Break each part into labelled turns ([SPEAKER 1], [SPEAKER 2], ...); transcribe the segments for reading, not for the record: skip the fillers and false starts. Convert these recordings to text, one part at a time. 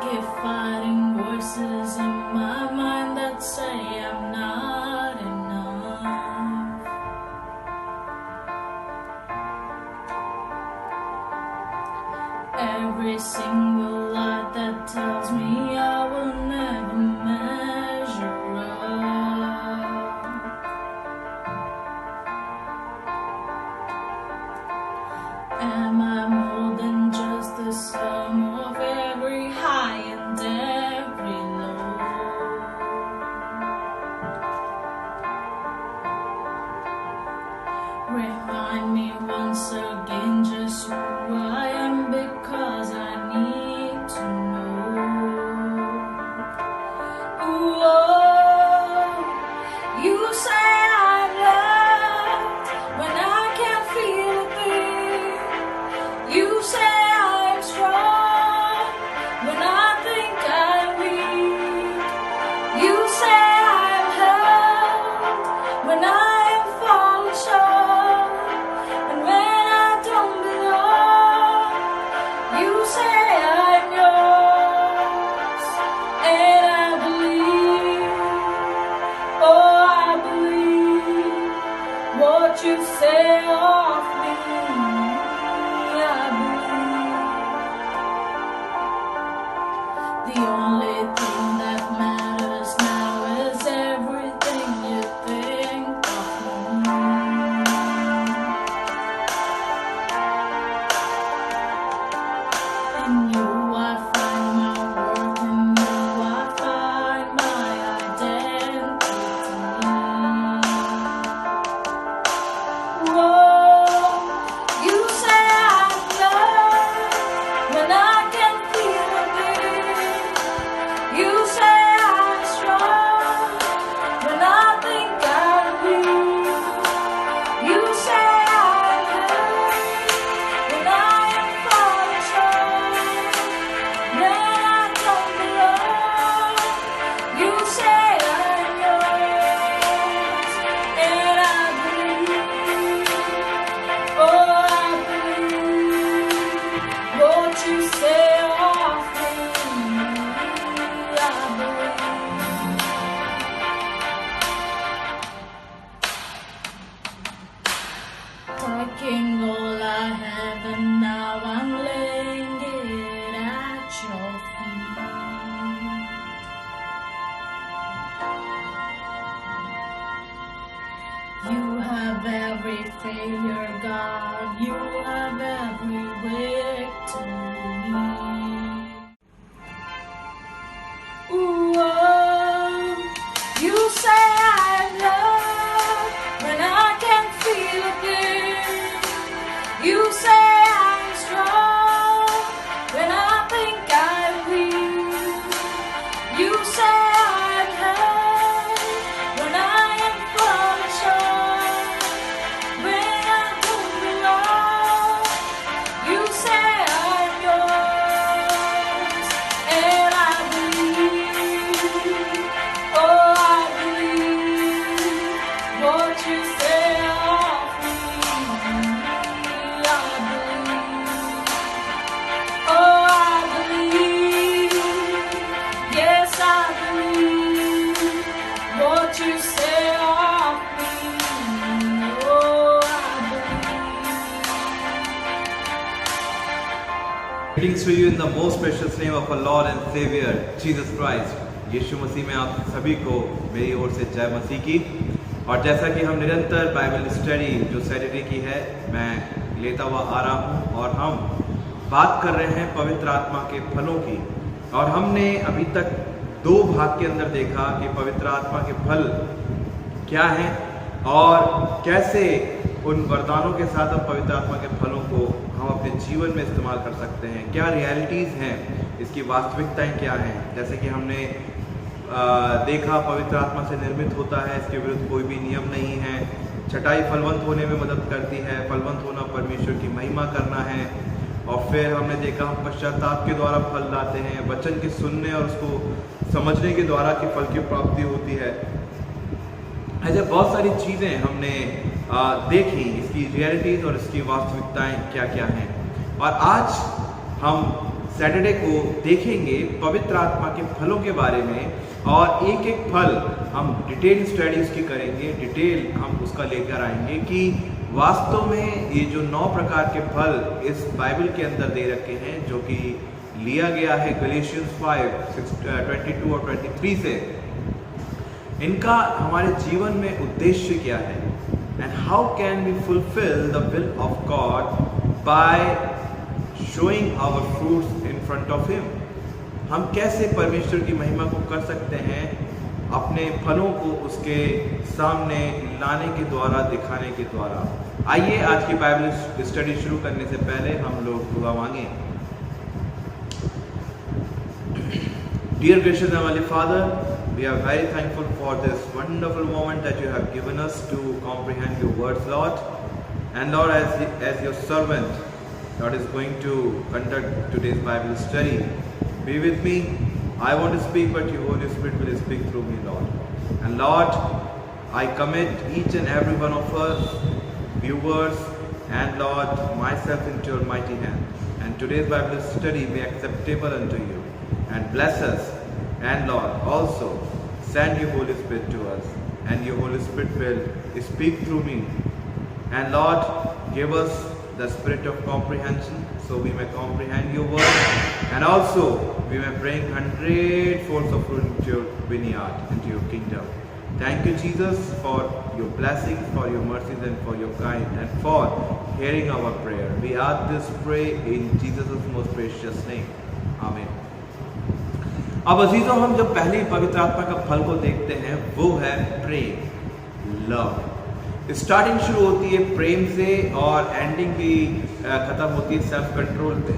[SPEAKER 1] keep fighting voices in my mind that say I'm not enough. Every single lie that tells me I will never measure up. Am I more than just the sum of every high and every low? Remind me once again just who I am, because I need to know. Ooh, oh, you say I'm loved when I can't feel a thing. You say I'm strong when I think I'm weak. You say I'm held when I am falling short, and when I don't belong, you say I'm yours. And I believe, oh I believe what you say of me. I believe the only thing that matters now is everything you think of me. In you I find my worth, in you I find my identity. Whoa, you say I'm loved when I can't feel a thing. You say I'm strong when I think I'm weak. You say I'm hurt when I am falling short, when I don't belong. You say I'm yours, and I believe, oh I believe what you say of me. I believe. Taking all I have and now I'm laying it at your feet. You have every failure, God. You have every victory. Ooh, oh, you say I'm loved when I can't feel a thing. You say I'm strong when I think I'm weak. You say I'm hurt when I am falling short, when I don't belong. You say I'm yours, and I believe, oh I believe what you say of me. I believe, oh I believe, yes I believe what you say of me. Oh I believe.
[SPEAKER 2] Greetings to you in the most precious name of our Lord and Savior Jesus Christ. यीशु मसीह में आप सभी को मेरी ओर से जय मसीह की। और जैसा कि हम निरंतर बाइबल स्टडी जो सैटरडे की है मैं लेता हुआ आ रहा हूँ, और हम बात कर रहे हैं पवित्र आत्मा के फलों की। और हमने अभी तक दो भाग के अंदर देखा कि पवित्र आत्मा के फल क्या हैं और कैसे उन वरदानों के साथ हम पवित्र आत्मा के फलों को हम अपने जीवन में इस्तेमाल कर सकते हैं। क्या रियलिटीज़ हैं, इसकी वास्तविकताएं क्या हैं। जैसे कि हमने देखा पवित्र आत्मा से निर्मित होता है, इसके विरुद्ध कोई भी नियम नहीं है। छटाई फलवंत होने में मदद करती है, फलवंत होना परमेश्वर की महिमा करना है। और फिर हमने देखा हम पश्चाताप के द्वारा फल लाते हैं, वचन के सुनने और उसको समझने के द्वारा कि फल की प्राप्ति होती है। ऐसे बहुत सारी चीज़ें हमने देखी, इसकी रियलिटीज़ और इसकी वास्तविकताएं क्या क्या हैं। और आज हम सैटरडे को देखेंगे पवित्र आत्मा के फलों के बारे में, और एक एक फल हम डिटेल स्टडी उसकी करेंगे, डिटेल हम उसका लेकर आएंगे कि वास्तव में ये जो 9 प्रकार के फल इस बाइबल के अंदर दे रखे हैं, जो कि लिया गया है गलेशियंस 5:22 और 23 से, इनका हमारे जीवन में उद्देश्य क्या है, and how can we fulfil the will of God by showing our fruits in front of him. हम कैसे परमेश्वर की महिमा को कर सकते हैं अपने फलों को उसके सामने लाने के द्वारा, दिखाने के द्वारा। आइए आज की बाइबल स्टडी शुरू करने से पहले हम लोग दुआ मांगे। Dear gracious Heavenly Father, we are very thankful for this wonderful moment that you have given us to comprehend your words, Lord. And Lord, as your servant, Lord, is going to conduct today's Bible study, be with me. I want to speak, but your Holy Spirit will speak through me, Lord. And Lord, I commit each and every one of us, viewers, and Lord, myself into your mighty hand. And today's Bible study be acceptable unto you. And bless us, and Lord, also send your Holy Spirit to us, and your Holy Spirit will speak through me. And Lord, give us the spirit of comprehension, so we may comprehend your word, and also we may bring 100-fold of fruit into your vineyard, into your kingdom. Thank you, Jesus, for your blessings, for your mercies, and for your kind, and for hearing our prayer. We ask this, pray in Jesus' most precious name. Amen. अब अजीजों, हम जब पहले पवित्र आत्मा का फल को देखते हैं, वो है प्रेम, लव। स्टार्टिंग शुरू होती है प्रेम से और एंडिंग भी खत्म होती है सेल्फ कंट्रोल पे।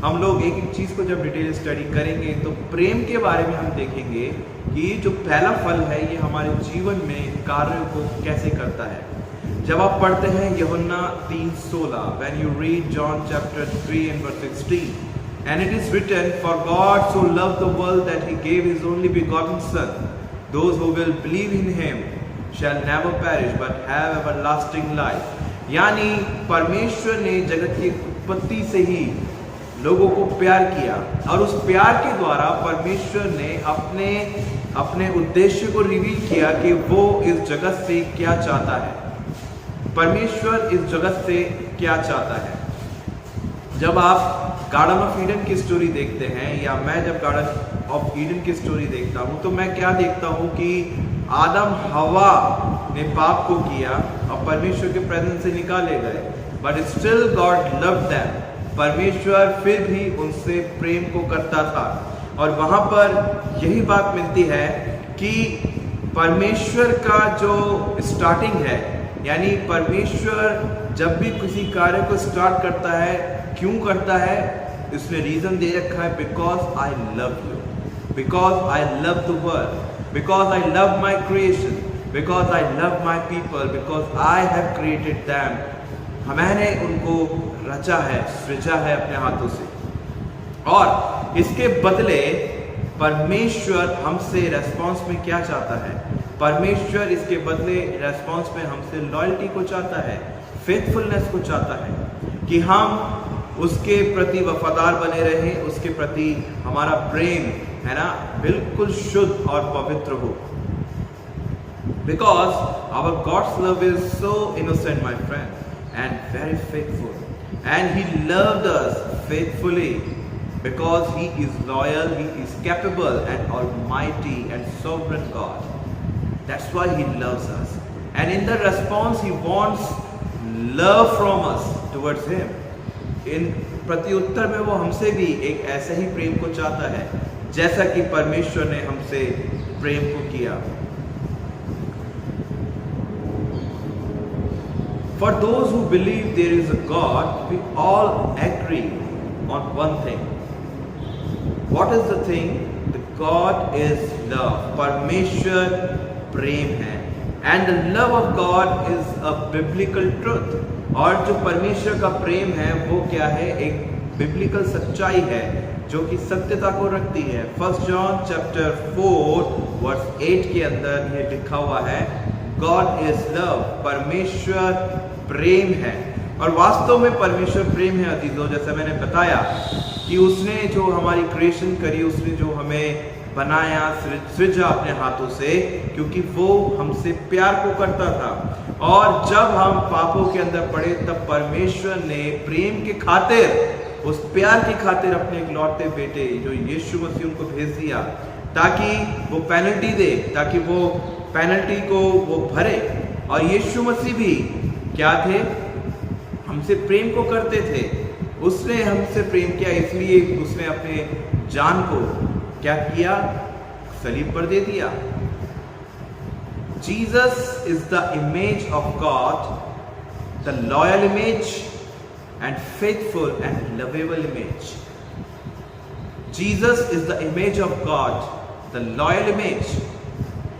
[SPEAKER 2] हम लोग एक एक चीज़ को जब डिटेल स्टडी करेंगे तो प्रेम के बारे में हम देखेंगे कि जो पहला फल है ये हमारे जीवन में कार्य को कैसे करता है। जब आप पढ़ते हैं यूहन्ना 3:16, when you read John chapter 3 and verse 16, and it is written, for God so loved the world that he gave his only begotten son, those who will believe in him shall never perish but have everlasting life। यानी परमेश्वर ने जगत की उत्पत्ति से ही लोगों को प्यार किया, और उस प्यार के द्वारा परमेश्वर ने अपने उद्देश्य को रिवील किया कि वो इस जगत से क्या चाहता है। परमेश्वर इस जगत से क्या चाहता है। जब आप गार्डन ऑफ ईडन की स्टोरी देखते हैं, या मैं जब गार्डन ऑफ ईडन की स्टोरी देखता हूँ, तो मैं क्या देखता हूँ कि आदम हवा ने पाप को किया और परमेश्वर के प्रेजेंस से निकाले गए, but still God loved them. परमेश्वर फिर भी उनसे प्रेम को करता था, और वहाँ पर यही बात मिलती है कि परमेश्वर का जो स्टार्टिंग है, यानी परमेश्वर जब भी किसी कार्य को स्टार्ट करता है, क्यों करता है, इसने रीजन दे रखा है, because I love you, because I love the world, because I love my creation, because I love my people, because I have created them. मैंने उनको रचा है, सृजा है अपने हाथों से, और इसके बदले परमेश्वर हमसे रेस्पॉन्स में क्या चाहता है। परमेश्वर इसके बदले रेस्पॉन्स में हमसे लॉयल्टी को चाहता है, फेथफुलनेस को चाहता है, कि हम उसके प्रति वफादार बने रहें, उसके प्रति हमारा प्रेम है ना बिल्कुल शुद्ध और पवित्र हो। Because our God's love is so innocent my friend, and very faithful, and he loved us faithfully, because he is loyal, he is capable and almighty and sovereign God. That's why he loves us, and in the response he wants love from us towards him. इन प्रत्युत्तर में वो हमसे भी एक ऐसा ही प्रेम को चाहता है जैसा कि परमेश्वर ने हमसे प्रेम को किया। For those who believe there is a God, we all agree on one thing. What is the thing? The God is love. परमेश्वर प्रेम है, and the love of God is a biblical truth. और जो परमेश्वर का प्रेम है वो क्या है, एक बिब्लिकल सच्चाई है जो कि सत्यता को रखती है। 1 जॉन चैप्टर 4 वर्स 8 के अंदर ये लिखा हुआ है, गॉड इज लव, परमेश्वर प्रेम है। और वास्तव में परमेश्वर प्रेम है अजीजों। जैसा मैंने बताया कि उसने जो हमारी क्रिएशन करी, उसने जो हमें बनाया, सृजा अपने हाथों से, क्योंकि वो हमसे प्यार को करता था। और जब हम पापों के अंदर पड़े तब परमेश्वर ने प्रेम के खातिर, उस प्यार की खातिर अपने इकलौते बेटे जो यीशु मसीह उनको भेज दिया, ताकि वो पेनल्टी दे, ताकि वो पेनल्टी को वो भरे। और यीशु मसीह भी क्या थे? हमसे प्रेम को करते थे। उसने हमसे प्रेम किया, इसलिए उसने अपने जान को क्या किया? सलीब पर दे दिया। Jesus is the image of God, the loyal image and faithful and lovable image. Jesus is the image of God, the loyal image,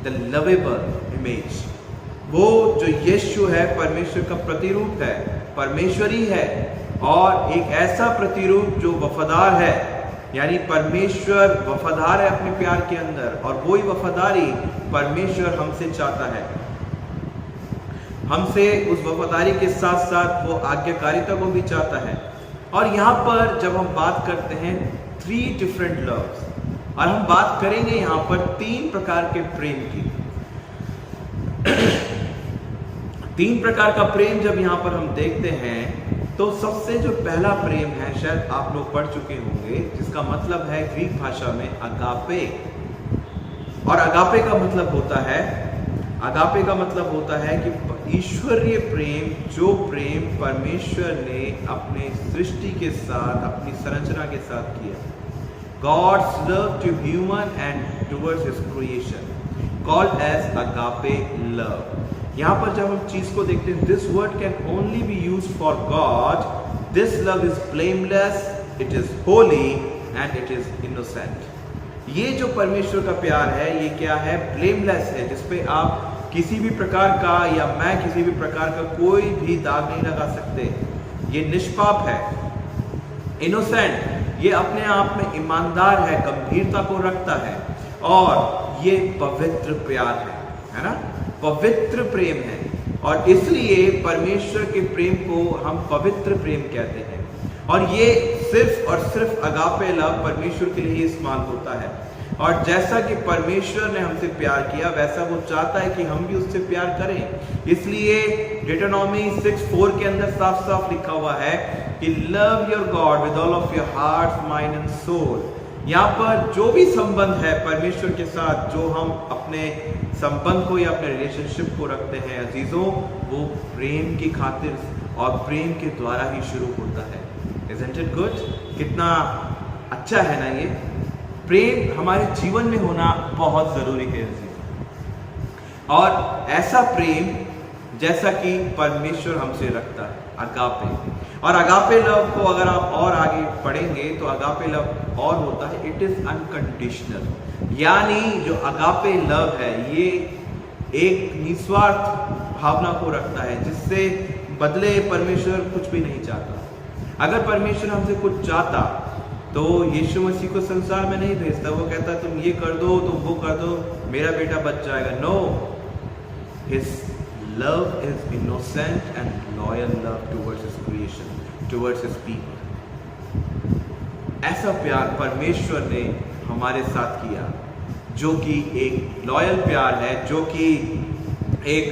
[SPEAKER 2] the lovable image. वो जो यीशु है परमेश्वर का प्रतिरूप है, परमेश्वरी है, और एक ऐसा प्रतिरूप जो वफादार है। यानी परमेश्वर वफादार है अपने प्यार के अंदर, और वही वफादारी परमेश्वर हमसे चाहता है। हमसे उस वफादारी के साथ साथ वो आज्ञाकारिता को भी चाहता है। और यहाँ पर जब हम बात करते हैं 3 डिफरेंट लव्स, और हम बात करेंगे यहाँ पर 3 प्रकार के प्रेम की। 3 प्रकार का प्रेम जब यहाँ पर हम देखते हैं, तो सबसे जो पहला प्रेम है, शायद आप लोग पढ़ चुके होंगे, जिसका मतलब है ग्रीक भाषा में अगापे। और अगापे का मतलब होता है कि ईश्वरीय प्रेम, जो प्रेम परमेश्वर ने अपने सृष्टि के साथ, अपनी संरचना के साथ किया। God's love to human and towards his creation, called as agape love. यहाँ पर जब हम चीज को देखते हैं, this word can only be used for God. This love is blameless, it is holy and it is innocent. ये जो परमेश्वर का प्यार है, ये क्या है? ब्लेमलेस है, जिसपे आप किसी भी प्रकार का, या मैं किसी भी प्रकार का कोई भी दाग नहीं लगा सकते। ये निष्पाप है। इनोसेंट, ये अपने आप में ईमानदार है, गंभीरता को रखता है। और ये पवित्र प्यार है ना? पवित्र प्रेम है। और इसलिए परमेश्वर के प्रेम को हम पवित्र प्रेम कहते हैं। और ये सिर्फ और सिर्फ अगापे लव परमेश्वर के लिए ही इस्तेमाल होता है। और जैसा कि परमेश्वर ने हमसे प्यार किया, वैसा वो चाहता है कि हम भी उससे प्यार करें। इसलिए डिटोनॉमी 6:4 के अंदर साफ साफ लिखा हुआ है कि love your God with all of your heart, mind and soul. यहाँ पर जो भी संबंध है परमेश्वर के साथ, जो हम अपने संबंध को या अपने रिलेशनशिप को रखते हैं अजीजों, वो प्रेम की खातिर और प्रेम के द्वारा ही शुरू होता है। Isn't it good? कितना अच्छा है ना ये? प्रेम हमारे जीवन में होना बहुत जरूरी है अजीजों। और ऐसा प्रेम जैसा कि परमेश्वर हमसे रखता है, अगापे। और अगापे लव को अगर आप और आगे पढ़ेंगे तो अगापे लव और होता है, इट इज अनकंडीशनल। यानी जो अगापे लव है, ये एक निस्वार्थ भावना को रखता है, जिससे बदले परमेश्वर कुछ भी नहीं चाहता। अगर परमेश्वर हमसे कुछ चाहता तो यीशु मसीह को संसार में नहीं भेजता। वो कहता तुम ये कर दो, तुम वो कर दो, मेरा बेटा बच जाएगा। No, his love is innocent and loyal love towards his creation, towards his people. ऐसा प्यार परमेश्वर ने हमारे साथ किया, जो कि एक लॉयल प्यार है, जो कि एक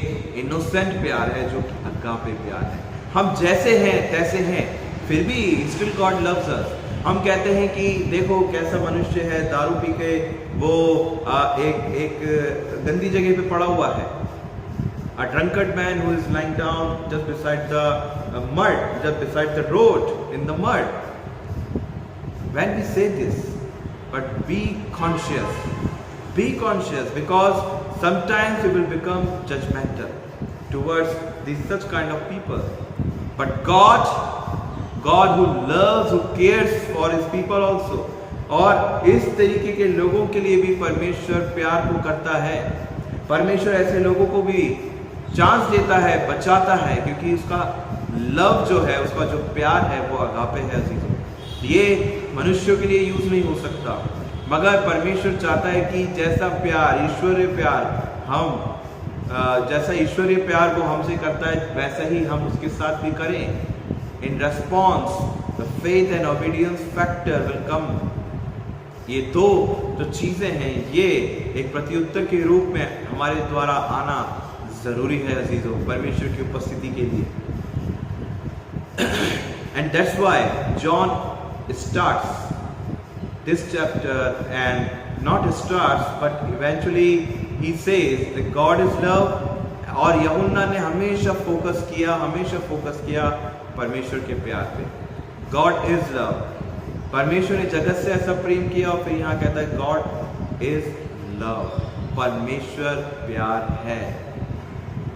[SPEAKER 2] इनोसेंट प्यार है, जो कि अगापे प्यार है। हम जैसे हैं तैसे हैं, फिर भी still God loves us। हम कहते हैं कि देखो कैसा मनुष्य है, दारू पी के वो एक गंदी जगह पे पड़ा हुआ है। A drunkard man who is lying down just beside the mud, just beside the road in the mud. When we say this, but be conscious because sometimes we will become judgmental towards these such kind of people. But God who loves, who cares for his people also. और इस तरीके के लोगों के लिए भी परमेश्वर प्यार को करता है। परमेश्वर ऐसे लोगों को भी चांस देता है, बचाता है, क्योंकि उसका लव जो है, उसका जो प्यार है, वो अगापे है अजीजों। ये मनुष्यों के लिए यूज नहीं हो सकता, मगर परमेश्वर चाहता है कि जैसा प्यार, ईश्वरीय प्यार जैसा ईश्वरीय प्यार वो हमसे करता है, वैसा ही हम उसके साथ भी करें। in response, the faith and obedience factor will come. ये दो जो चीजें हैं ये एक प्रत्युत्तर के रूप में हमारे द्वारा आना जरूरी है अजीजों, परमेश्वर की उपस्थिति के लिए. And that's why John starts this chapter, and not starts but eventually he says that God is love. और यूहन्ना ने हमेशा फोकस किया परमेश्वर के प्यार पे. God is love. परमेश्वर ने जगत से ऐसा प्रेम किया और फिर यहाँ कहता है गॉड इज लव. परमेश्वर प्यार है.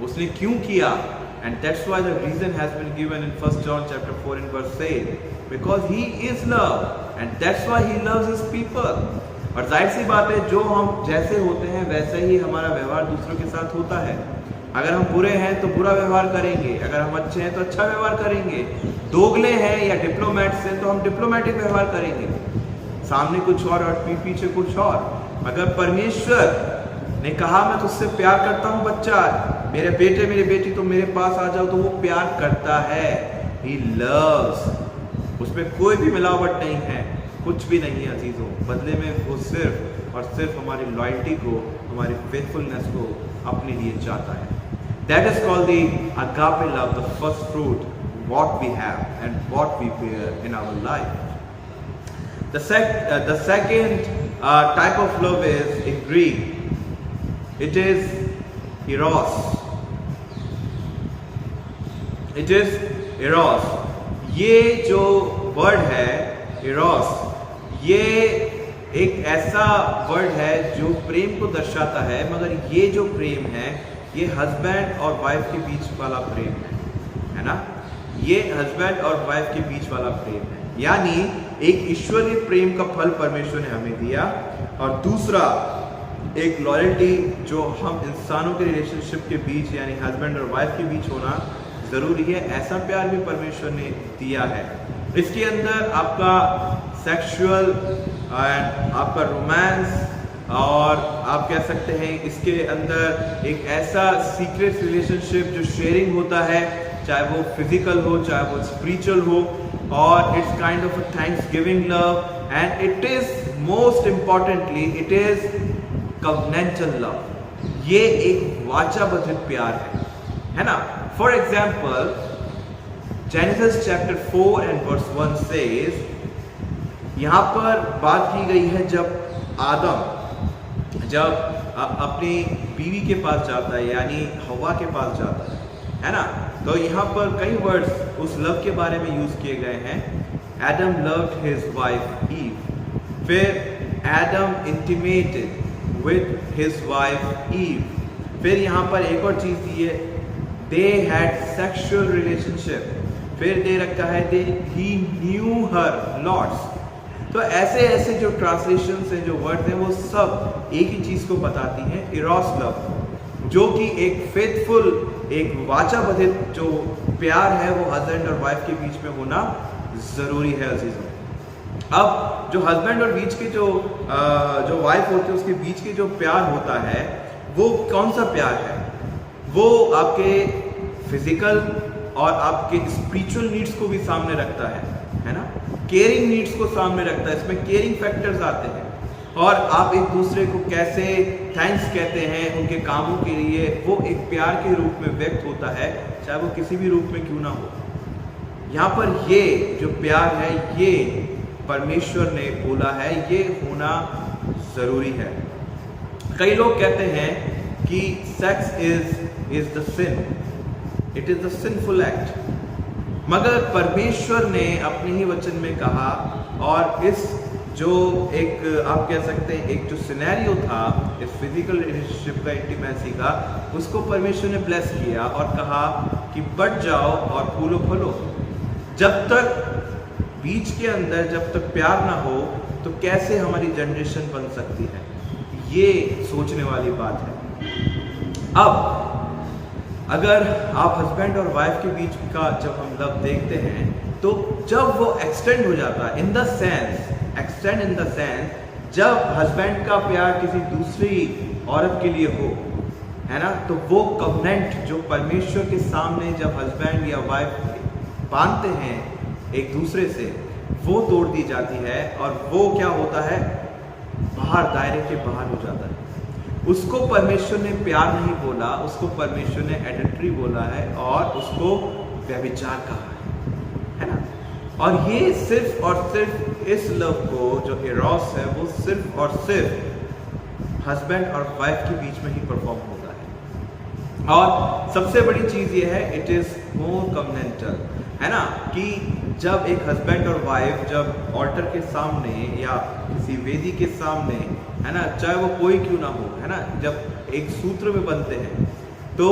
[SPEAKER 2] उसने क्यों किया? And that's why the reason has been given in 1 John chapter 4 and verse 8, because he is love and that's why he loves his people. और जाहिर सी बात है, जो हम जैसे होते हैं वैसे ही हमारा व्यवहार दूसरों के साथ होता है. अगर हम बुरे हैं तो बुरा व्यवहार करेंगे, अगर हम अच्छे हैं तो अच्छा व्यवहार करेंगे. दोगले हैं या डिप्लोमेट्स हैं तो हम डिप्लोमेटिक व्यवहार करेंगे. सामने कुछ और पीछे कुछ और. अगर परमेश्वर ने कहा मैं तुझसे प्यार करता हूँ बच्चा, मेरे बेटे मेरी बेटी तुम मेरे पास आ जाओ, तो वो प्यार करता है. He loves. उसमें कोई भी मिलावट नहीं है, कुछ भी नहीं है अजीजों. बदले में वो सिर्फ और सिर्फ हमारी लॉयल्टी को, हमारी फेथफुलनेस को अपने लिए चाहता है. That is called the agape love, the first fruit, what we have and what we bear in our life. The second type of love is in Greek. It is eros. It is eros. ये जो word है eros, ये एक ऐसा word है जो प्रेम को दर्शाता है, मगर ये जो प्रेम है ये हस्बैंड और वाइफ के बीच वाला प्रेम है ना. ये हस्बैंड और वाइफ के बीच वाला प्रेम है. यानी एक ईश्वरीय प्रेम का फल परमेश्वर ने हमें दिया, और दूसरा एक लॉयल्टी जो हम इंसानों के रिलेशनशिप के बीच यानी हस्बैंड और वाइफ के बीच होना जरूरी है. ऐसा प्यार भी परमेश्वर ने दिया है. इसके अंदर आपका सेक्सुअल एंड आपका रोमांस, और आप कह सकते हैं इसके अंदर एक ऐसा सीक्रेट रिलेशनशिप जो शेयरिंग होता है, चाहे वो फिजिकल हो चाहे वो स्पिरिचुअल हो, और it's kind of a Thanksgiving love, and it is most importantly it is covenantal love. ये एक वाचाबद्ध प्यार है ना. For example genesis chapter 4 and verse 1 says, यहाँ पर बात की गई है जब आदम अपनी बीवी के पास जाता है यानी हवा के पास जाता है ना. तो यहाँ पर कई वर्ड्स उस लव के बारे में यूज किए गए हैं. Adam loved his wife Eve. फिर Adam intimated with his wife Eve. फिर यहाँ पर एक और चीज दी है, दे हैड सेक्सुअल रिलेशनशिप. फिर दे रखा है ही न्यू हर लॉट्स. तो ऐसे ऐसे जो ट्रांसलेशंस हैं, जो वर्ड्स हैं, वो सब एक ही चीज को बताती हैं, इरोस लव, जो कि एक फेथफुल, एक वाचाबद्ध जो प्यार है वो हस्बैंड और वाइफ के बीच में होना जरूरी है अजीजों. अब जो हस्बैंड और बीच के जो वाइफ होती है उसके बीच के जो प्यार होता है वो कौन सा प्यार है? वो आपके फिजिकल और आपके स्पिरिचुअल नीड्स को भी सामने रखता है ना. केयरिंग नीड्स को सामने रखता है. इसमें केयरिंग फैक्टर्स आते हैं, और आप एक दूसरे को कैसे थैंक्स कहते हैं उनके कामों के लिए, वो एक प्यार के रूप में व्यक्त होता है, चाहे वो किसी भी रूप में क्यों ना हो. यहाँ पर ये जो प्यार है ये परमेश्वर ने बोला है, ये होना जरूरी है. कई लोग कहते हैं कि sex is the sin, it is the sinful act. मगर परमेश्वर ने अपने ही वचन में कहा, और इस जो एक आप कह सकते हैं एक जो सिनेरियो था इस फिजिकल रिलेशनशिप का, इंटीमेसी का, उसको परमेश्वर ने ब्लेस किया और कहा कि बढ़ जाओ और फूलो फलो. जब तक बीच के अंदर जब तक प्यार ना हो तो कैसे हमारी जनरेशन बन सकती है? ये सोचने वाली बात है. अब अगर आप हस्बैंड और वाइफ के बीच का जब हम लव देखते हैं तो जब वो एक्सटेंड हो जाता है इन द सेंस जब हस्बैंड का प्यार किसी दूसरी औरत के लिए हो, है ना, तो वो कवनेंट जो परमेश्वर के सामने जब हस्बैंड या वाइफ बांधते हैं एक दूसरे से, वो तोड़ दी जाती है और वो क्या होता है, बाहर, दायरे के बाहर हो जाता है। उसको परमेश्वर ने प्यार नहीं बोला, उसको परमेश्वर ने एडल्ट्री बोला है और उसको व्यभिचार कहा है ना। और ये सिर्फ और सिर्फ इस लव को जो एरोस है वो सिर्फ और सिर्फ हस्बैंड और वाइफ के बीच में ही परफॉर्म होता है। और सबसे बड़ी चीज ये है, इट इज मोर कम्युनेंटल, है ना, कि जब एक हस्बैंड और वाइफ जब ऑल्टर के सामने या किसी वेदी के सामने, है ना, चाहे वो कोई क्यों ना हो, है ना, जब एक सूत्र में बनते हैं तो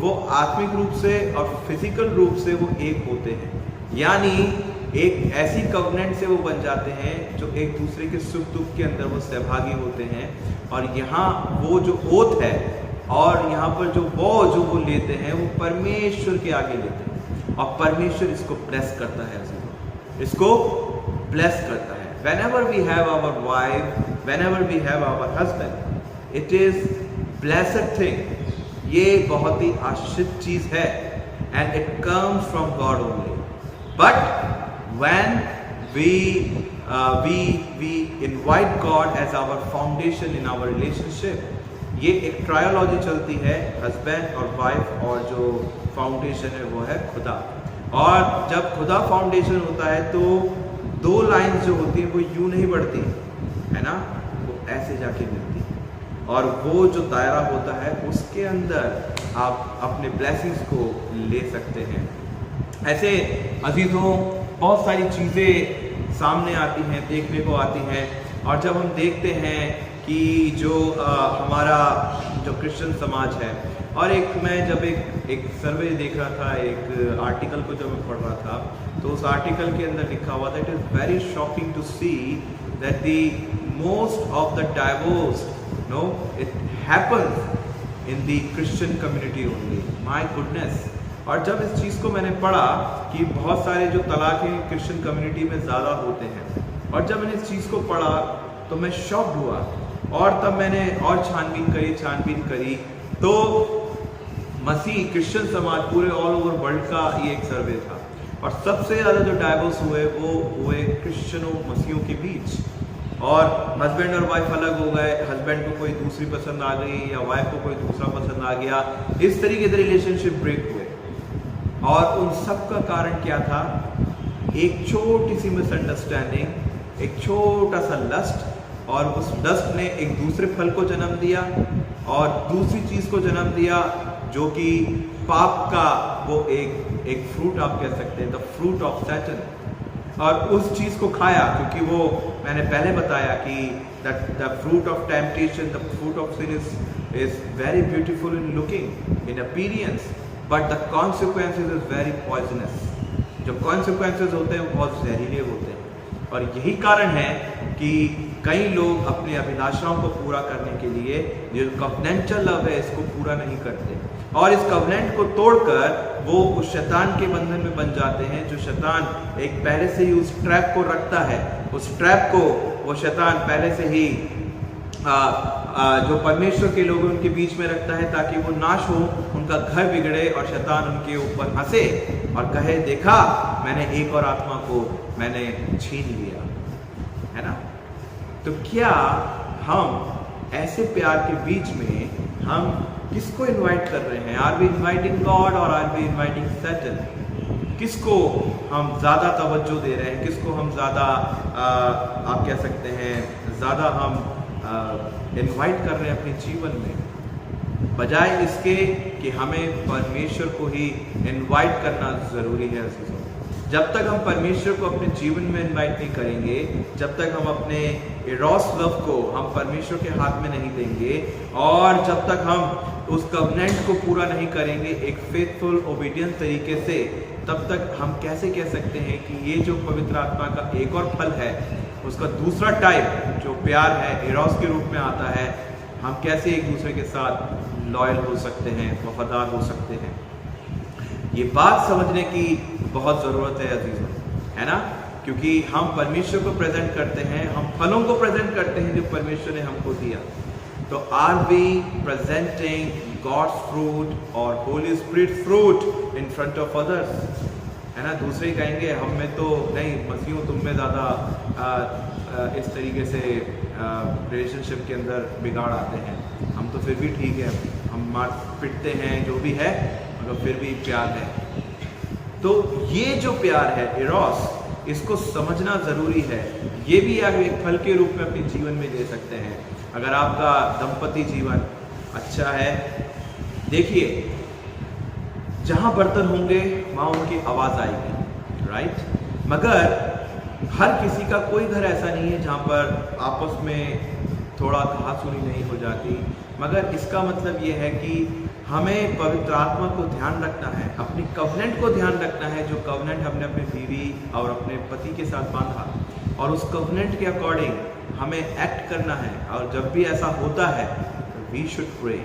[SPEAKER 2] वो आत्मिक रूप से और फिजिकल रूप से वो एक होते हैं। यानी एक ऐसी कवनेंट से वो बन जाते हैं जो एक दूसरे के सुख दुख के अंदर वो सहभागी होते हैं। और यहाँ वो जो ओथ है और यहाँ पर जो वो लेते हैं वो परमेश्वर के आगे लेते हैं और परमेश्वर इसको ब्लेस करता है, इसको ब्लेस करता है। Whenever we have our wife, whenever we have our husband, it is blessed thing. ये बहुत ही आशीषित चीज है and it comes from God only. But when we invite God as our foundation in our relationship, ये एक trilogy चलती है husband और वाइफ, और जो फाउंडेशन है वो है खुदा। और जब खुदा फाउंडेशन होता है तो दो लाइंस जो होती है वो यूं नहीं बढ़ती, है ना, वो ऐसे जाके मिलती है और वो जो दायरा होता है उसके अंदर आप अपने ब्लेसिंग्स को ले सकते हैं। ऐसे अजीजों बहुत सारी चीज़ें सामने आती हैं, देखने को आती हैं। और जब हम देखते हैं कि जो हमारा जो क्रिश्चियन समाज है, और मैं जब एक सर्वे देख रहा था, एक आर्टिकल को जब मैं पढ़ रहा था, तो उस आर्टिकल के अंदर लिखा हुआ था, it is very shocking to see that the most of the divorce it happens in the Christian community only. My goodness. और जब इस चीज़ को मैंने पढ़ा कि बहुत सारे जो तलाक़ें क्रिश्चियन कम्युनिटी में ज़्यादा होते हैं, और जब मैंने इस चीज़ को पढ़ा तो मैं शॉक्ड हुआ। और तब मैंने और छानबीन करी तो मसीह क्रिश्चियन समाज पूरे ऑल ओवर वर्ल्ड का ये एक सर्वे था, और सबसे ज़्यादा जो डाइवोर्स हुए वो हुए क्रिश्चियनों मसीहों के बीच। और हस्बैंड और वाइफ अलग हो गए, हस्बैंड को कोई दूसरी पसंद आ गई या वाइफ को कोई दूसरा पसंद आ गया, इस तरीके से रिलेशनशिप ब्रेक हुए। और उन सब का कारण क्या था? एक छोटी सी मिसअंडरस्टैंडिंग, एक छोटा सा लस्ट, और उस लस्ट ने एक दूसरे फल को जन्म दिया और दूसरी चीज़ को जन्म दिया जो कि पाप का वो एक फ्रूट आप कह सकते हैं, द फ्रूट ऑफ सैटन। और उस चीज़ को खाया, क्योंकि वो मैंने पहले बताया कि the fruit of temptation, the fruit of sin is very beautiful in looking, in appearance, but the consequences is very poisonous. जो कॉन्सिक्वेंसेज होते हैं वो बहुत जहरीले होते हैं। और यही कारण है कि कई लोग अपने अभिलाषाओं को पूरा करने के लिए जो कवनेंटल लव है इसको पूरा नहीं करते, और इस कवनेंट को तोड़कर वो उस शैतान के बंधन में बन जाते हैं। जो शैतान एक पहले से ही उस ट्रैप को रखता है, उस ट्रैप को वो शैतान पहले से ही जो परमेश्वर के लोग उनके बीच में रखता है ताकि वो नाश हो, उनका घर बिगड़े और शैतान उनके ऊपर हंसे और कहे, देखा मैंने एक और आत्मा को मैंने छीन लिया, है ना। तो क्या हम ऐसे प्यार के बीच में हम किसको इनवाइट कर रहे हैं? आर वी इनवाइटिंग गॉड और आर वी इनवाइटिंग सैटन? किसको हम ज़्यादा तवज्जो दे रहे हैं? किसको हम ज़्यादा आप कह सकते हैं ज़्यादा हम इनवाइट कर रहे हैं अपने जीवन में, बजाय इसके कि हमें परमेश्वर को ही इनवाइट करना ज़रूरी है। अजीजों, जब तक हम परमेश्वर को अपने जीवन में इनवाइट नहीं करेंगे, जब तक हम अपने एरोस लव को हम परमेश्वर के हाथ में नहीं देंगे, और जब तक हम उस कवनेंट को पूरा नहीं करेंगे एक फेथफुल ओबीडियंट तरीके से, तब तक हम कैसे कह सकते हैं कि ये जो पवित्र आत्मा का एक और फल है, उसका दूसरा टाइप जो प्यार है, एरोस के रूप में आता है, हम कैसे एक दूसरे के साथ लॉयल हो सकते हैं, वफादार हो सकते हैं? ये बात समझने की बहुत ज़रूरत है अजीजों, है ना, क्योंकि हम परमेश्वर को प्रेजेंट करते हैं, हम फलों को प्रेजेंट करते हैं जो परमेश्वर ने हमको दिया। तो are we presenting God's fruit और holy spirit fruit in front of others? है ना। दूसरे कहेंगे हम में तो नहीं, मसीहों तुम में ज़्यादा इस तरीके से रिलेशनशिप के अंदर बिगाड़ आते हैं, हम तो फिर भी ठीक है, हम मार पिटते हैं जो भी है मगर फिर भी प्यार है। तो ये जो प्यार है इरोस, इसको समझना ज़रूरी है। ये भी आप एक फल के रूप में अपने जीवन में ले सकते हैं। अगर आपका दाम्पत्य जीवन अच्छा है, देखिए जहाँ बर्तन होंगे वहाँ उनकी आवाज़ आएगी, राइट। मगर हर किसी का कोई घर ऐसा नहीं है जहाँ पर आपस में थोड़ा कहा-सुनी नहीं हो जाती। मगर इसका मतलब ये है कि हमें पवित्र आत्मा को ध्यान रखना है, अपनी कवनेंट को ध्यान रखना है, जो कवनेंट हमने अपने बीवी और अपने पति के साथ बांधा, और उस कवनेंट के अकॉर्डिंग हमें एक्ट करना है। और जब भी ऐसा होता है we should pray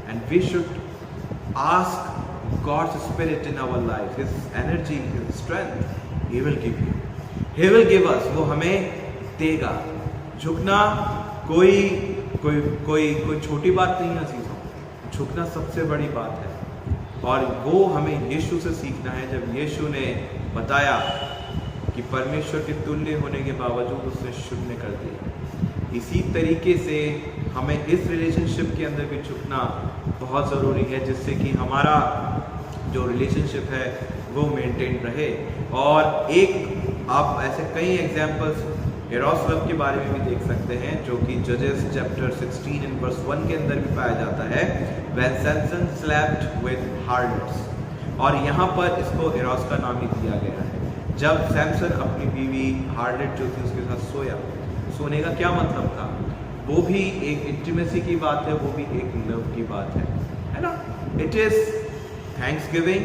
[SPEAKER 2] and we should ask God's Spirit in our life, His energy, His strength, He will give you, He will give us, वो हमें देगा। झुकना कोई छोटी बात नहीं है अजीजों, झुकना सबसे बड़ी बात है। और वो हमें यीशु से सीखना है। जब यीशु ने बताया कि परमेश्वर के तुल्य होने के बावजूद उसने शून्य कर दिया, इसी तरीके से हमें इस रिलेशनशिप के अंदर भी झुकना बहुत ज़रूरी है, जिससे कि हमारा जो रिलेशनशिप है वो मेंटेन रहे। और एक आप ऐसे कई एग्जांपल्स एरोस लव के बारे में भी देख सकते हैं, जो कि जजेस चैप्टर 16 एंड वर्स 1 के अंदर भी पाया जाता है, व्हेन सैमसन स्लेप्ट विद हार्लट्स। और यहाँ पर इसको एरोस का नाम ही दिया गया है। जब सैमसन अपनी बीवी हार्लट जो थी उसके साथ सोया, सोने का क्या मतलब था, वो भी एक इंटीमेसी की बात है, वो भी एक लव की बात है ना। It is thanksgiving,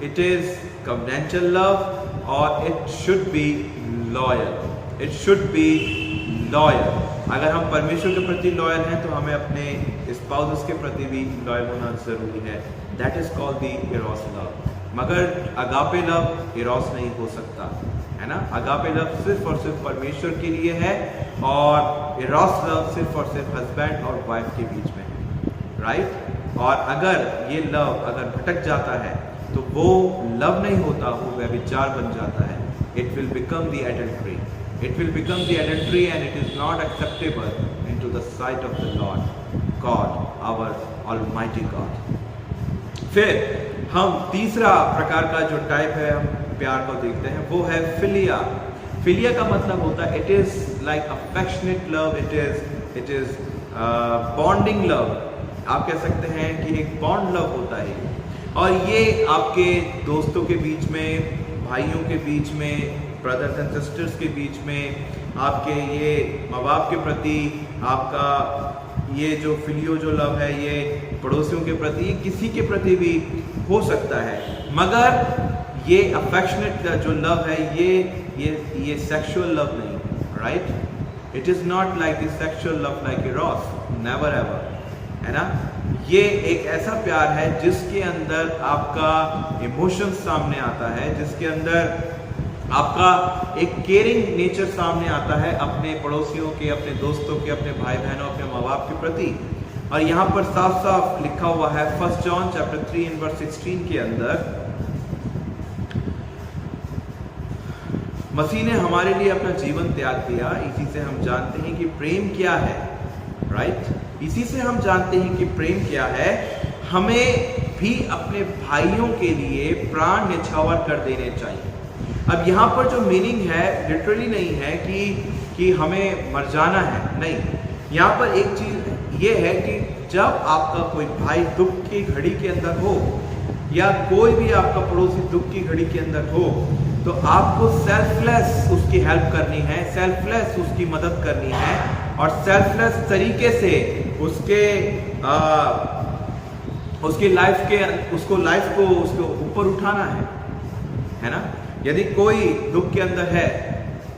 [SPEAKER 2] it is covenantal love, और it should be loyal, it should be loyal. अगर हम परमेश्वर के प्रति लॉयल हैं तो हमें अपने स्पाउसेस के प्रति भी लॉयल होना जरूरी है। That is called the Eros love. मगर अगापे लव इरोस नहीं हो सकता, है ना। अगापे लव सिर्फ और सिर्फ परमेश्वर के लिए है, और इरोस लव सिर्फ और सिर्फ हस्बैंड और वाइफ के बीच में है, राइट। और अगर ये लव अगर भटक जाता है तो वो लव नहीं होता, वो व्यभिचार बन जाता है। It will become the adultery, it will become the adultery, and it is not acceptable into the sight of the Lord God, our almighty God. फिर हम तीसरा प्रकार का जो टाइप है हम प्यार को देखते हैं, वो है फिलिया। फिलिया का मतलब होता है it is like affectionate love, it is bonding love. आप कह सकते हैं कि एक बॉन्ड लव होता है, और ये आपके दोस्तों के बीच में, भाइयों के बीच में, ब्रदर्स एंड सिस्टर्स के बीच में, आपके ये माँ बाप के प्रति आपका ये जो फिलियो जो लव है, ये पड़ोसियों के प्रति, ये किसी के प्रति भी हो सकता है। मगर ये अफेक्शनेट जो लव है ये सेक्सुअल लव नहीं, right. It is not like the sexual love like Eros, never ever, है ना। ये एक ऐसा प्यार है जिसके अंदर आपका इमोशन सामने आता है, जिसके अंदर आपका एक केयरिंग नेचर सामने आता है अपने पड़ोसियों के, अपने दोस्तों के, अपने भाई बहनों, अपने माँ बाप के प्रति। और यहाँ पर साफ साफ लिखा हुआ है 1 जॉन चैप्टर 3 एंड वर्स 16 के अंदर, मसीह ने हमारे लिए अपना जीवन त्याग दिया, इसी से हम जानते हैं कि प्रेम क्या है, राइट। इसी से हम जानते हैं कि प्रेम क्या है। हमें भी अपने भाइयों के लिए प्राण न्यौछावर कर देने चाहिए। अब यहाँ पर जो मीनिंग है लिटरली नहीं है कि हमें मर जाना है, नहीं। यहाँ पर एक चीज ये है कि जब आपका कोई भाई दुख की घड़ी के अंदर हो, या कोई भी आपका पड़ोसी दुख की घड़ी के अंदर हो, तो आपको सेल्फलेस उसकी हेल्प करनी है, सेल्फलेस उसकी मदद करनी है, और सेल्फलेस तरीके से उसकी लाइफ को उसके ऊपर उठाना है ना। यदि कोई दुख के अंदर है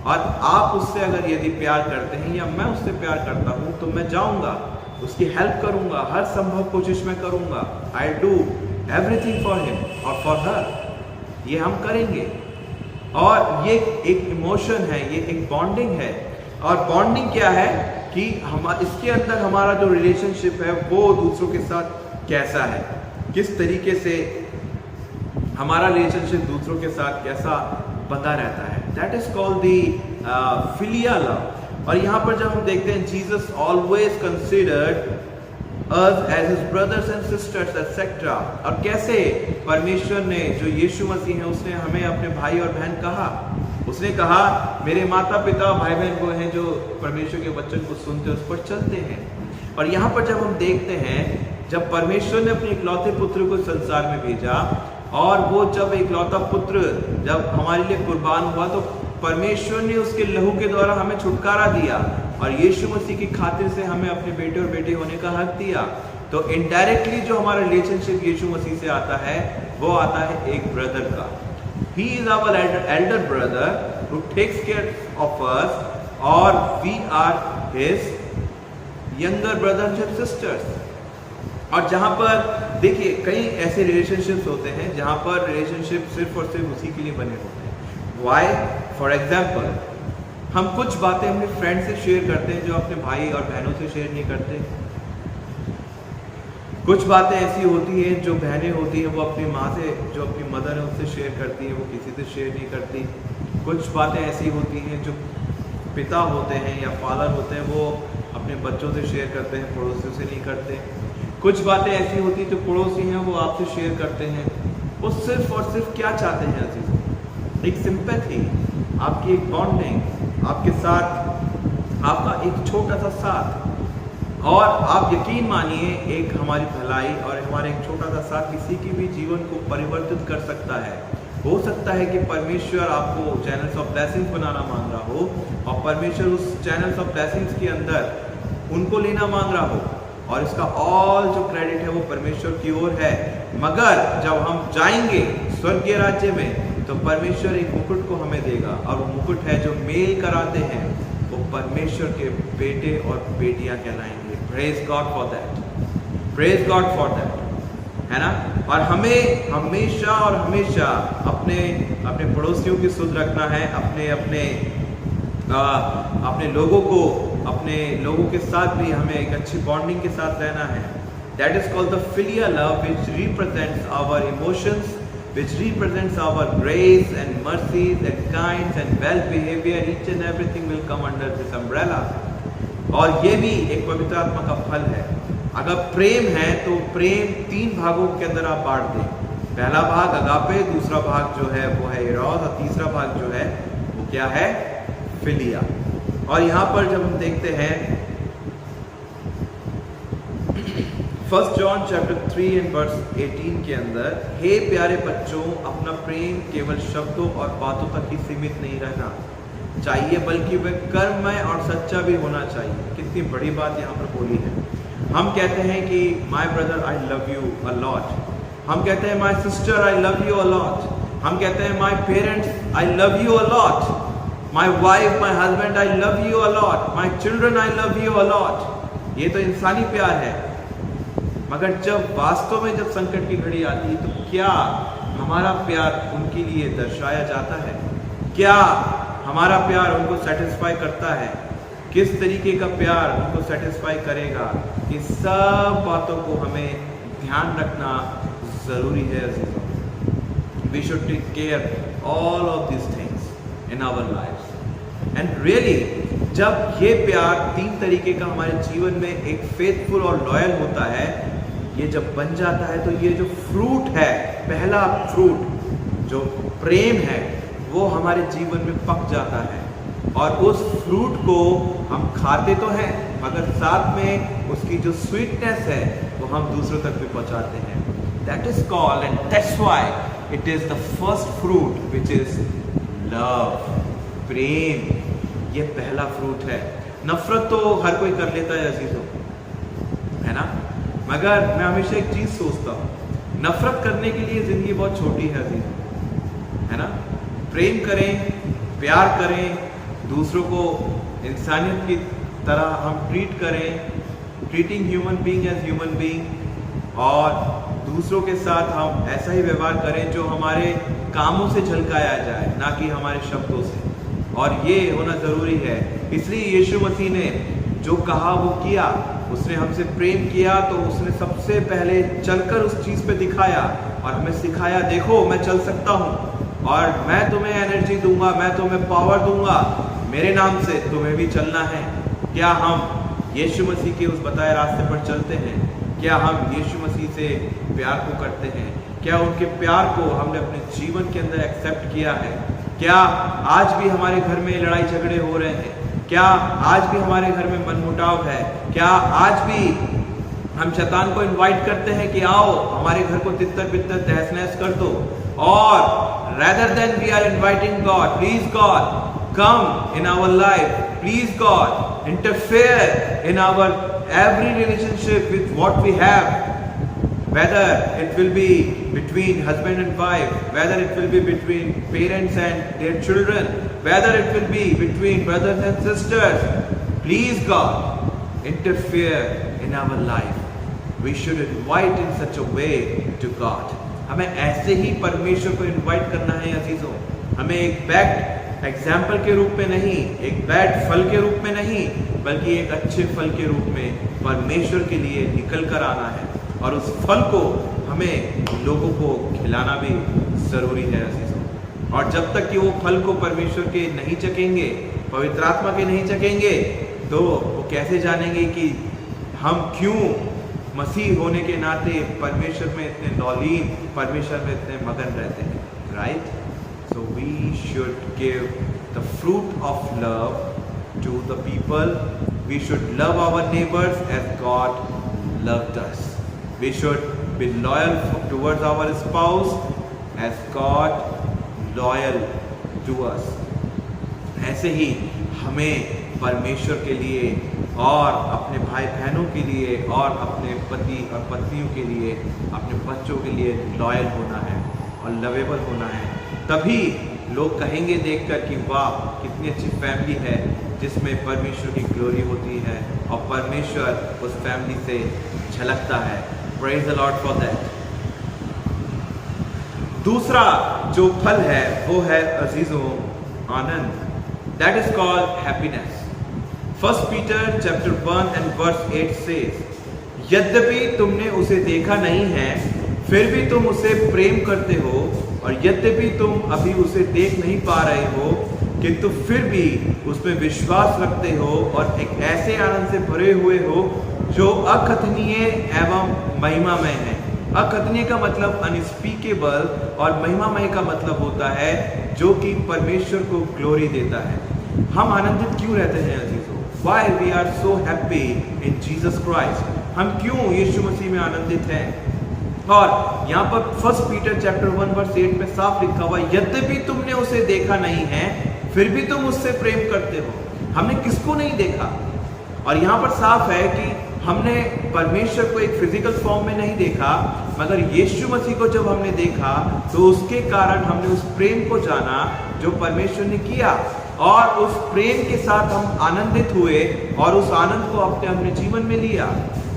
[SPEAKER 2] और आप उससे अगर यदि प्यार करते हैं या मैं उससे प्यार करता हूं, तो मैं जाऊंगा, उसकी हेल्प करूंगा, हर संभव कोशिश मैं करूंगा। I do everything for him और फॉर हर, ये हम करेंगे। और ये एक इमोशन है, ये एक बॉन्डिंग है। और बॉन्डिंग क्या है कि इसके अंदर हमारा जो रिलेशनशिप है वो दूसरों के साथ कैसा है, किस तरीके से हमारा रिलेशनशिप दूसरों के साथ कैसा बंधा रहता है। That is called the philia love. और यहाँ पर जब हम देखते हैं Jesus always considered us as his brothers and sisters etc. और कैसे परमेश्वर ने, जो यीशु मसीह है, उसने हमें अपने भाई और बहन कहा। उसने कहा मेरे माता पिता भाई बहन वो हैं जो परमेश्वर के वचन को सुनते उस पर चलते हैं। और यहाँ पर जब हम देखते हैं, जब परमेश्वर ने अपने इकलौते पुत्र को संसार में भेजा, और वो जब इकलौता पुत्र जब हमारे लिए कुर्बान हुआ, तो परमेश्वर ने उसके लहू के द्वारा हमें छुटकारा दिया और यीशु मसीह की खातिर से हमें अपने बेटे और बेटी होने का हक दिया। तो इनडायरेक्टली जो हमारा रिलेशनशिप यीशु मसीह से आता है, वो आता है एक ब्रदर का। He is our elder brother who takes care of us, और we are his younger brothers and sisters. और जहां पर देखिए कई ऐसे रिलेशनशिप्स होते हैं जहां पर रिलेशनशिप सिर्फ और सिर्फ उसी के लिए बने होते हैं। वाई? फॉर एग्जाम्पल, हम कुछ बातें अपने फ्रेंड से शेयर करते हैं जो अपने भाई और बहनों से शेयर नहीं करते। कुछ बातें ऐसी होती हैं जो बहनें होती हैं वो अपनी माँ से, जो अपनी मदर है उससे शेयर करती हैं, वो किसी से शेयर नहीं करती। कुछ बातें ऐसी होती हैं जो पिता होते हैं या फादर होते हैं वो अपने बच्चों से शेयर करते हैं, पड़ोसियों से नहीं करते। कुछ बातें ऐसी होती हैं जो पड़ोसी हैं वो आपसे शेयर करते हैं। वो सिर्फ और सिर्फ क्या चाहते हैं अजीजों? एक सिंपैथी, आपकी एक बॉन्डिंग, आपके साथ आपका एक छोटा सा साथ। और आप यकीन मानिए, एक हमारी भलाई और हमारे एक छोटा सा साथ किसी की भी जीवन को परिवर्तित कर सकता है। हो सकता है कि परमेश्वर आपको चैनल्स ऑफ ब्लेसिंग्स बनाना मांग रहा हो, और परमेश्वर उस चैनल्स ऑफ ब्लेसिंग्स के अंदर उनको लेना मांग रहा हो, और इसका ऑल जो क्रेडिट है वो परमेश्वर की ओर है। मगर जब हम जाएंगे स्वर्गीय राज्य में, तो परमेश्वर एक मुकुट को हमें देगा, और वो मुकुट है जो मेल कराते हैं, वो परमेश्वर के बेटे और बेटियां कहलाएंगे। Praise God for that, praise God for that, है ना। और हमें हमेशा और हमेशा अपने अपने पड़ोसियों की सुध रखना है, अपने लोगों को, अपने लोगों के साथ भी हमें एक अच्छी बॉन्डिंग के साथ रहना है। That is called the philia love, which represents our emotions, which represents our grace and mercies and kinds and well behavior. Each and everything will come under this umbrella. और ये भी एक पवित्र आत्मा का फल है। अगर प्रेम है तो प्रेम 3 भागों के अंदर आप बांट दें। पहला भाग अगापे, दूसरा भाग जो है वो है इरोस, और तीसरा भाग जो है वो क्या है? फिलिया। और यहाँ पर जब हम देखते हैं 1 जॉन चैप्टर 3 एंड वर्स 18 के अंदर, हे प्यारे बच्चों, अपना प्रेम केवल शब्दों और बातों तक ही सीमित नहीं रहना चाहिए, बल्कि वह कर्ममय और सच्चा भी होना चाहिए। कितनी बड़ी बात यहाँ पर बोली है। हम कहते हैं कि my brother I love you a lot, हम कहते हैं my sister I love you a lot, हम कहते हैं my parents I love you a lot, my wife my husband I love you a lot, my children I love you a lot. ये तो इंसानी प्यार है। मगर जब वास्तव में जब संकट की घड़ी आती है, तो क्या हमारा प्यार उनके लिए दर्शाया जाता है? क्या हमारा प्यार उनको सेटिस्फाई करता है? किस तरीके का प्यार उनको सेटिस्फाई करेगा? ये सब बातों को हमें ध्यान रखना ज़रूरी है अजीजों। We should take care all of this things in our life. And really जब ये प्यार 3 तरीके का हमारे जीवन में एक फेथफुल और लॉयल होता है, ये जब बन जाता है, तो ये जो फ्रूट है, पहला फ्रूट जो प्रेम है, वो हमारे जीवन में पक जाता है। और उस फ्रूट को हम खाते तो हैं, मगर साथ में उसकी जो स्वीटनेस है वो हम दूसरों तक भी पहुंचाते हैं। That is called, and that's why it is the first fruit which is love, प्रेम। ये पहला फ्रूट है। नफरत तो हर कोई कर लेता है अजीजों, है ना। मगर मैं हमेशा एक चीज सोचता हूँ, नफरत करने के लिए जिंदगी बहुत छोटी है अजीजों, है ना। प्रेम करें, प्यार करें, दूसरों को इंसानियत की तरह हम ट्रीट करें, treating human being as human being, और दूसरों के साथ हम ऐसा ही व्यवहार करें जो हमारे कामों से झलकाया जाए, ना कि हमारे शब्दों से। और ये होना ज़रूरी है। इसलिए यीशु मसीह ने जो कहा वो किया। उसने हमसे प्रेम किया तो उसने सबसे पहले चलकर उस चीज़ पे दिखाया और हमें सिखाया, देखो मैं चल सकता हूँ और मैं तुम्हें एनर्जी दूंगा, मैं तुम्हें पावर दूंगा, मेरे नाम से तुम्हें भी चलना है। क्या हम यीशु मसीह के उस बताए रास्ते पर चलते हैं? क्या हम यीशु मसीह से प्यार को करते हैं? क्या उनके प्यार को हमने अपने जीवन के अंदर एक्सेप्ट किया है? क्या आज भी हमारे घर में लड़ाई झगड़े हो रहे हैं? क्या आज भी हमारे घर में मनमुटाव है? क्या आज भी हम शैतान को इनवाइट करते हैं कि आओ हमारे घर को तितर बितर तहस नहस कर दो? और rather than we are inviting God, please God, come in our life, please God, interfere in our every relationship with what we have, whether it will be between husband and wife, whether it will be between parents and their children, whether it will be between brothers and sisters, please God, interfere in our life. We should invite in such a way to God. हमें ऐसे ही परमेश्वर को invite करना है अजीजों। हमें एक bad example के रूप में नहीं, एक बैड फल के रूप में नहीं, बल्कि एक अच्छे फल के रूप में परमेश्वर के लिए निकल कर आना है। और उस फल को हमें लोगों को खिलाना भी जरूरी है अजीजों। और जब तक कि वो फल को परमेश्वर के नहीं चखेंगे, पवित्र आत्मा के नहीं चखेंगे, तो वो कैसे जानेंगे कि हम क्यों मसीह होने के नाते परमेश्वर में इतने लौलीन, परमेश्वर में इतने मगन रहते हैं, right? So we should give the fruit of love to the people. We should love our neighbours as God loved us. We should be loyal towards our spouse as God loyal to us. ऐसे ही हमें परमेश्वर के लिए और अपने भाई बहनों के लिए और अपने पति और पत्नियों के लिए, अपने बच्चों के लिए लॉयल होना है और लवेबल होना है। तभी लोग कहेंगे देखकर कि वाह कितनी अच्छी फैमिली है जिसमें परमेश्वर की ग्लोरी होती है और परमेश्वर उस फैमिली से झलकता है। Praise the Lord for that. दूसरा जो फल है वो है अजीजों आनंद। That is called happiness. 1 Peter chapter 1 and verse 8 says, यद्यपि तुमने उसे देखा नहीं है फिर भी तुम उसे प्रेम करते हो, और यद्यपि तुम अभी उसे देख नहीं पा रहे हो किंतु फिर भी उसमें विश्वास रखते हो और एक ऐसे आनंद से भरे हुए हो जो अकथनीय एवं महिमामय है। अकथनीय का मतलब अनस्पीकेबल और महिमामय का मतलब होता है जो कि परमेश्वर को ग्लोरी देता है। हम आनंदित क्यों रहते हैं अजीजों? Why we are so happy in Jesus Christ? हम क्यों यीशु मसीह में आनंदित हैं? और यहाँ पर 1 Peter chapter 1 verse 8 में साफ लिखा हुआ, यद्यपि तुमने उसे देखा नहीं है फिर भी तुम उससे प्रेम करते हो। हमने किसको नहीं देखा? और यहाँ पर साफ है कि हमने परमेश्वर को एक फिजिकल फॉर्म में नहीं देखा, मगर यीशु मसीह को जब हमने देखा तो उसके कारण हमने उस प्रेम को जाना जो परमेश्वर ने किया, और उस प्रेम के साथ हम आनंदित हुए और उस आनंद को अपने जीवन में लिया।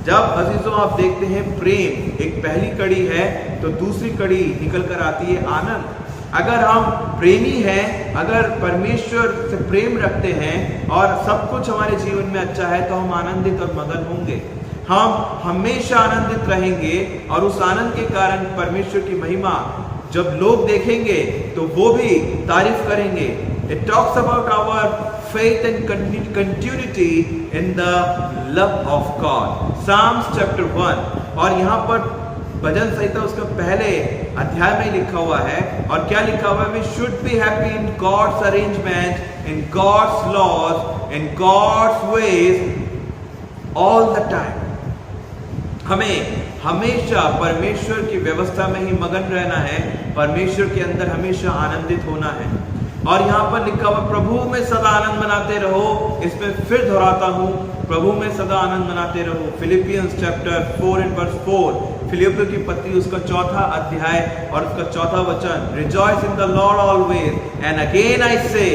[SPEAKER 2] जब अजीजों आप देखते हैं प्रेम एक पहली कड़ी है तो दूसरी कड़ी निकल कर आती है आनंद। अगर हम प्रेमी हैं, अगर परमेश्वर से प्रेम रखते हैं और सब कुछ हमारे जीवन में अच्छा है तो हम आनंदित और मगन होंगे। हम हमेशा आनंदित रहेंगे और उस आनंद के कारण परमेश्वर की महिमा जब लोग देखेंगे तो वो भी तारीफ करेंगे। It talks about our faith and continuity in the love of God. Psalms chapter 1, और यहाँ पर भजन संहिता उसका पहले अध्याय में लिखा हुआ है, और क्या लिखा हुआ है? We should be happy in God's arrangement, in God's laws, in God's ways all the time. हमें हमेशा परमेश्वर की व्यवस्था में ही मगन रहना है, परमेश्वर के अंदर हमेशा आनंदित होना है। और यहाँ पर लिखा हुआ प्रभु में सदा आनंद मनाते रहो। इसमें फिर दोहराता हूँ, प्रभु में सदा आनंद मनाते रहो। फिलिपियंस चैप्टर 4 and verse 4, फिलिपियों की पत्री उसका 4था अध्याय और उसका 4था वचन, rejoice in the Lord always, and again I say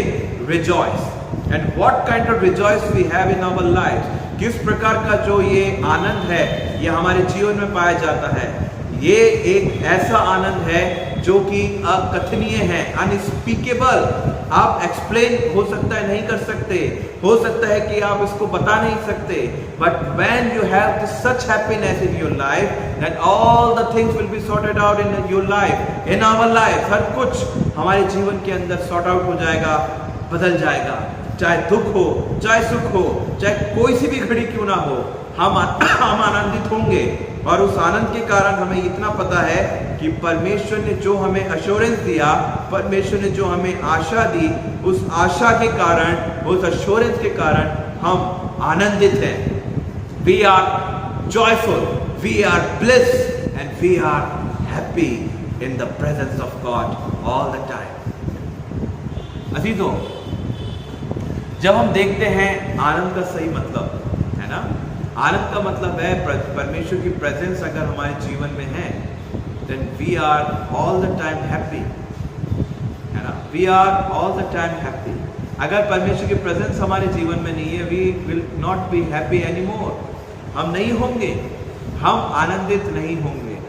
[SPEAKER 2] rejoice. And what kind of rejoice we have in our life? किस प्रकार का जो ये आनंद है ये हमारे जीवन में पाया जाता है? ये एक ऐसा आनंद है जो कि अकथनीय है, अनस्पीकेबल। आप एक्सप्लेन हो सकता है नहीं कर सकते, हो सकता है कि आप इसको बता नहीं सकते, but when you have such happiness in your life, then all the things will be sorted out in your life, in our life. हर कुछ हमारे जीवन के अंदर सॉर्ट आउट हो जाएगा, बदल जाएगा। चाहे दुख हो, चाहे सुख हो, चाहे कोई सी भी घड़ी क्यों ना हो, हम आनंदित होंगे। और उस आनंद के कारण हमें इतना पता है कि परमेश्वर ने जो हमें अश्योरेंस दिया, परमेश्वर ने जो हमें आशा दी, उस आशा के कारण, उस अश्योरेंस के कारण हम आनंदित हैं। We are joyful, we are bliss and we are happy in the presence of God all the time. अजीजों, जब हम देखते हैं आनंद का सही मतलब, है ना, आनंद का मतलब है परमेश्वर की प्रेजेंस अगर हमारे जीवन में है, then we are all the time happy, है ना, we are all the time happy. अगर परमेश्वर की प्रेजेंस हमारे जीवन में नहीं है, we will not be happy any more. हम नहीं होंगे, हम आनंदित नहीं होंगे,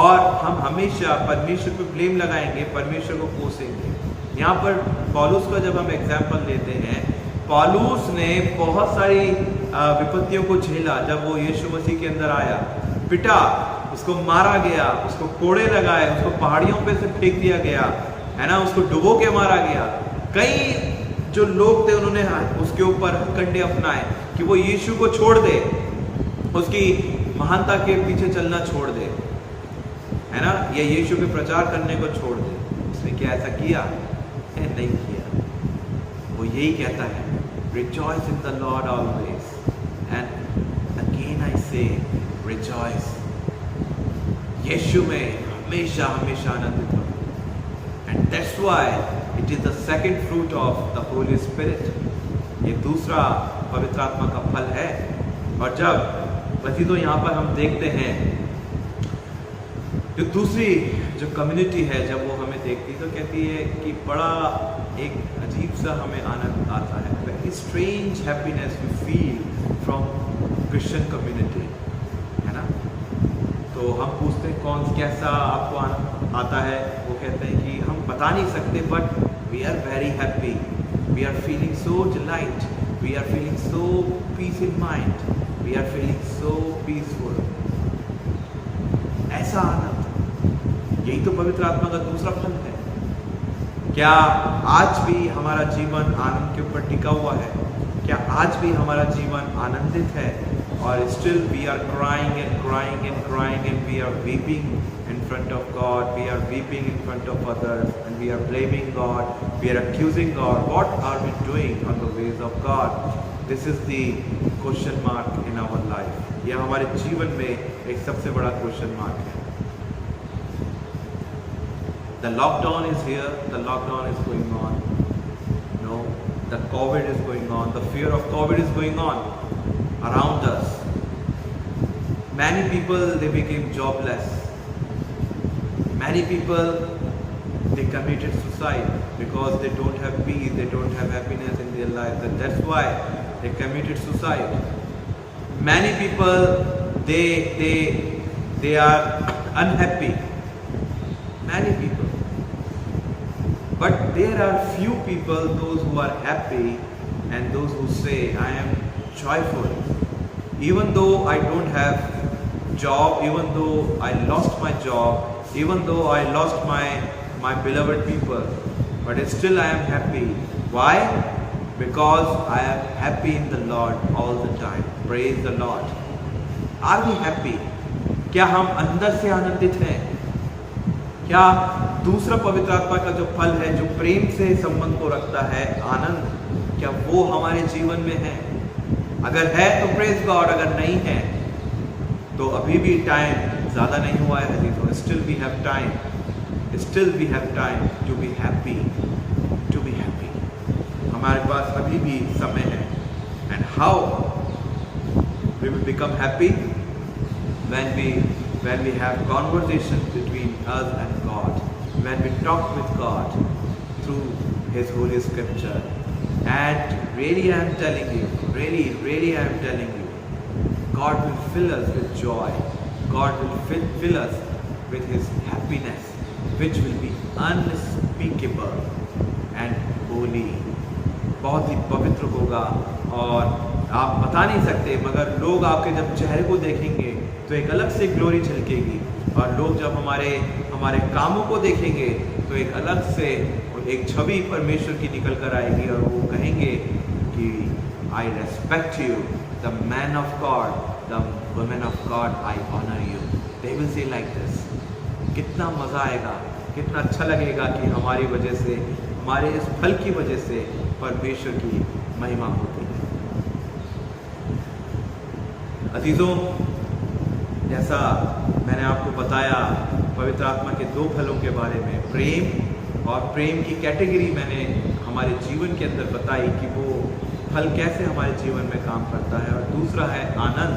[SPEAKER 2] और हम हमेशा परमेश्वर पर ब्लेम लगाएंगे, परमेश्वर को कोसेंगे। यहाँ पर पौलुस का जब हम एग्जाम्पल लेते हैं, पौलुस ने बहुत सारी विपत्तियों को झेला। जब वो यीशु मसीह के अंदर आया, पिटा, उसको मारा गया, उसको कोड़े लगाए, उसको पहाड़ियों पे से फेंक दिया गया, है ना, उसको डुबो के मारा गया। कई जो लोग थे उन्होंने उसके ऊपर हथकंडे अपनाए कि वो यीशु को छोड़ दे, उसकी महानता के पीछे चलना छोड़ दे, है ना, या यीशु के प्रचार करने को छोड़ दे। उसने क्या ऐसा किया? नहीं किया। वो यही कहता है, rejoice in the Lord always, and again I say rejoice। यीशु में हमेशा हमेशा आनंदित हो, and that's why it is the second fruit of the Holy Spirit। ये दूसरा पवित्र आत्मा का फल है। और जब वही तो यहाँ पर हम देखते हैं, जो दूसरी जो कम्युनिटी है, जब वो हमें देखती तो कहती है कि बड़ा एक अजीब सा हमें आनंद आता है, very strange happiness we feel from Christian community, है ना। तो हम पूछते हैं कौन कैसा आपको आनंद आता है, वो कहते हैं कि हम बता नहीं सकते, but we are very happy, we are feeling so delight, we are feeling so peace in mind, we are feeling so peaceful. ऐसा आनंद, यही तो पवित्र आत्मा का दूसरा फल है। क्या आज भी हमारा जीवन आनंद के ऊपर टिका हुआ है? क्या आज भी हमारा जीवन आनंदित है? और still we are crying and crying and crying and we are weeping in front of God, we are weeping in front of others, and we are blaming God, we are accusing God. What are we doing on the ways of God? This is the question mark in our life. यह हमारे जीवन में एक सबसे बड़ा question mark है। The lockdown is here, the lockdown is going on. No, the COVID is going on, the fear of COVID is going on around us. Many people, they became jobless. Many people, they committed suicide because they don't have peace, they don't have happiness in their lives, and that's why they committed suicide. Many people, they are unhappy. Many people. But there are few people, those who are happy and those who say, I am joyful. Even though I don't have job, even though I lost my job, even though I lost my beloved people, but still I am happy. Why? Because I am happy in the Lord all the time. Praise the Lord. Are we happy? क्या हम अंदर से आनंदित हैं? क्या दूसरा पवित्र आत्मा का जो फल है, जो प्रेम से संबंध को रखता है, आनंद, क्या वो हमारे जीवन में है? अगर है तो प्रेज गॉड, अगर नहीं है तो अभी भी टाइम ज़्यादा नहीं हुआ है। Still we have time. Still we have time to be happy. To be happy. हमारे पास अभी भी समय है। And how we will become happy? When we have conversation between us and God. When we talk with God through His Holy Scripture. And really I am telling you, really I am telling you, God will fill us with joy. God will fill us with His happiness. which will be unspeakable and holy. बहुत ही पवित्र होगा और आप बता नहीं सकते, मगर लोग आपके जब चेहरे को देखेंगे तो एक अलग से ग्लोरी झलकेगी, और लोग जब हमारे कामों को देखेंगे तो एक अलग से एक छवि परमेश्वर की निकल कर आएगी, और वो कहेंगे कि I respect you, the man of God, the women of God, I honour you. They will say like this. कितना मज़ा आएगा, कितना अच्छा लगेगा कि हमारी वजह से, हमारे इस फल की वजह से परमेश्वर की महिमा होती है. अजीज़ों, जैसा मैंने आपको बताया पवित्र आत्मा के 2 फलों के बारे में, प्रेम और प्रेम की कैटेगरी मैंने हमारे जीवन के अंदर बताई कि वो फल कैसे हमारे जीवन में काम करता है, और दूसरा है आनंद,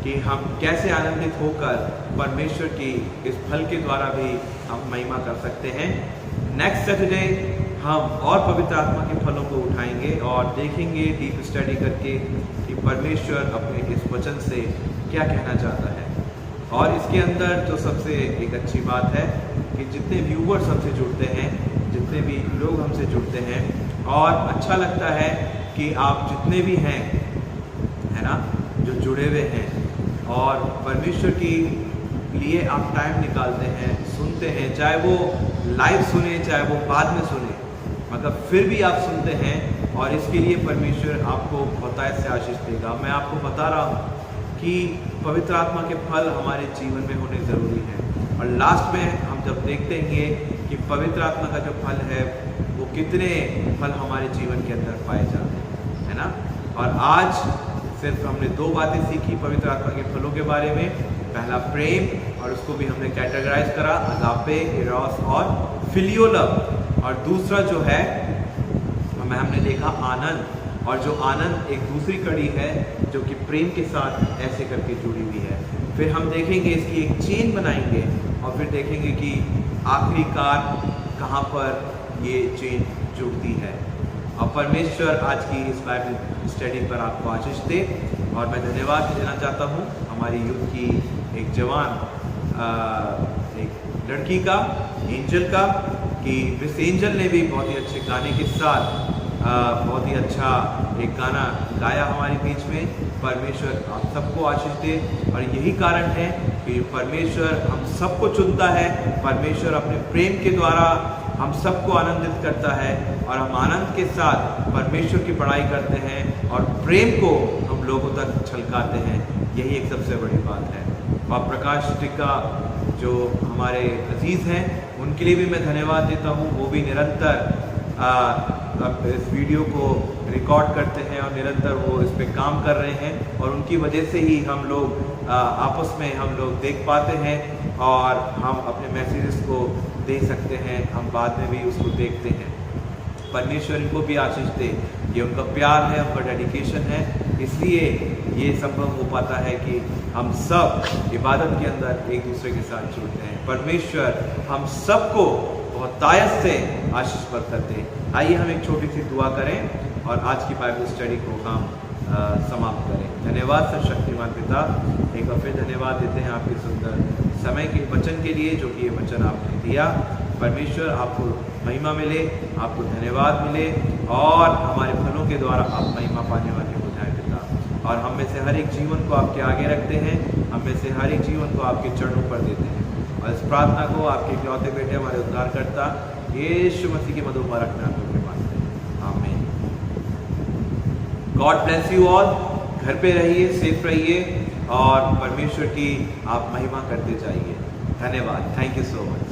[SPEAKER 2] कि हम कैसे आनंदित होकर परमेश्वर की इस फल के द्वारा भी हम महिमा कर सकते हैं. नेक्स्ट सैटरडे हम और पवित्र आत्मा के फलों को उठाएंगे और देखेंगे, डीप स्टडी करके, कि परमेश्वर अपने इस वचन से क्या कहना चाहता है. और इसके अंदर जो सबसे एक अच्छी बात है कि जितने व्यूवर्स हमसे जुड़ते हैं, जितने भी लोग हमसे जुड़ते हैं, और अच्छा लगता है कि आप जितने भी हैं, है ना, जो जुड़े हुए हैं और परमेश्वर की लिए आप टाइम निकालते हैं, सुनते हैं, चाहे वो लाइव सुने चाहे वो बाद में सुने, मगर फिर भी आप सुनते हैं, और इसके लिए परमेश्वर आपको बहुतायत से आशीष देगा. मैं आपको बता रहा हूँ कि पवित्र आत्मा के फल हमारे जीवन में होने ज़रूरी हैं, और लास्ट में हम जब देखते हैं कि पवित्र आत्मा का जो फल है वो कितने फल हमारे जीवन के अंदर पाए जाते हैं, है ना. और आज सिर्फ हमने 2 बातें सीखी पवित्र आत्मा के फलों के बारे में. पहला प्रेम, और उसको भी हमने कैटेगराइज करा, अगापे, इरोस और फिलियो लव. और दूसरा जो है हमने देखा आनंद, और जो आनंद एक दूसरी कड़ी है जो कि प्रेम के साथ ऐसे करके जुड़ी हुई है. फिर हम देखेंगे, इसकी एक चेन बनाएंगे, और फिर देखेंगे कि आखिरकार कहाँ पर ये चेन जुड़ती है. और परमेश्वर आज की इस बाइबल स्टडी पर आपको आशीष दे. और मैं धन्यवाद देना चाहता हूँ हमारी यूथ की एक जवान एक लड़की का, एंजल का, कि मिस एंजल ने भी बहुत ही अच्छे गाने के साथ बहुत ही अच्छा एक गाना गाया हमारे बीच में. परमेश्वर आप सबको आशीष दे. और यही कारण है कि परमेश्वर हम सबको चुनता है, परमेश्वर अपने प्रेम के द्वारा हम सबको आनंदित करता है, और हम आनंद के साथ परमेश्वर की बड़ाई करते हैं और प्रेम को हम लोगों तक छलकाते हैं. यही एक सबसे बड़ी बात है. और प्रकाश टिक्का जो हमारे अजीज़ हैं, उनके लिए भी मैं धन्यवाद देता हूँ. वो भी निरंतर इस वीडियो को रिकॉर्ड करते हैं और निरंतर वो इस पे काम कर रहे हैं, और उनकी वजह से ही हम लोग आपस में हम लोग देख पाते हैं, और हम अपने मैसेजेस को दे सकते हैं, हम बाद में भी उसको देखते हैं. परमेश्वर इनको भी आशीष दे. ये उनका प्यार है, उनका डेडिकेशन है, इसलिए ये संभव हो पाता है कि हम सब इबादत के अंदर एक दूसरे के साथ जुड़ते हैं. परमेश्वर हम सबको बहुतायत से आशीष बरकत दे. आइए हम एक छोटी सी दुआ करें और आज की बाइबल स्टडी को हम समाप्त करें. धन्यवाद सर्वशक्तिमान पिता, एक बार फिर धन्यवाद देते हैं आपके सुंदर समय के वचन के लिए, जो कि ये वचन आपने दिया. परमेश्वर आपको महिमा मिले, आपको धन्यवाद मिले, और हमारे फलों के द्वारा आप महिमा पाने वाले हो जाए पिता. और हम में से हर एक जीवन को आपके आगे रखते हैं, हम में से हर एक जीवन को आपके चरणों पर देते हैं, और इस प्रार्थना को आपके इकलौते बेटे हमारे उद्धारकर्ता यीशु मसीह के मधुर मुबारक नाम में मांगते हैं. आमीन. God bless you all. घर पे रहिए, सेफ रहिए, और परमेश्वर की आप महिमा करते जाइए. धन्यवाद. Thank you so much.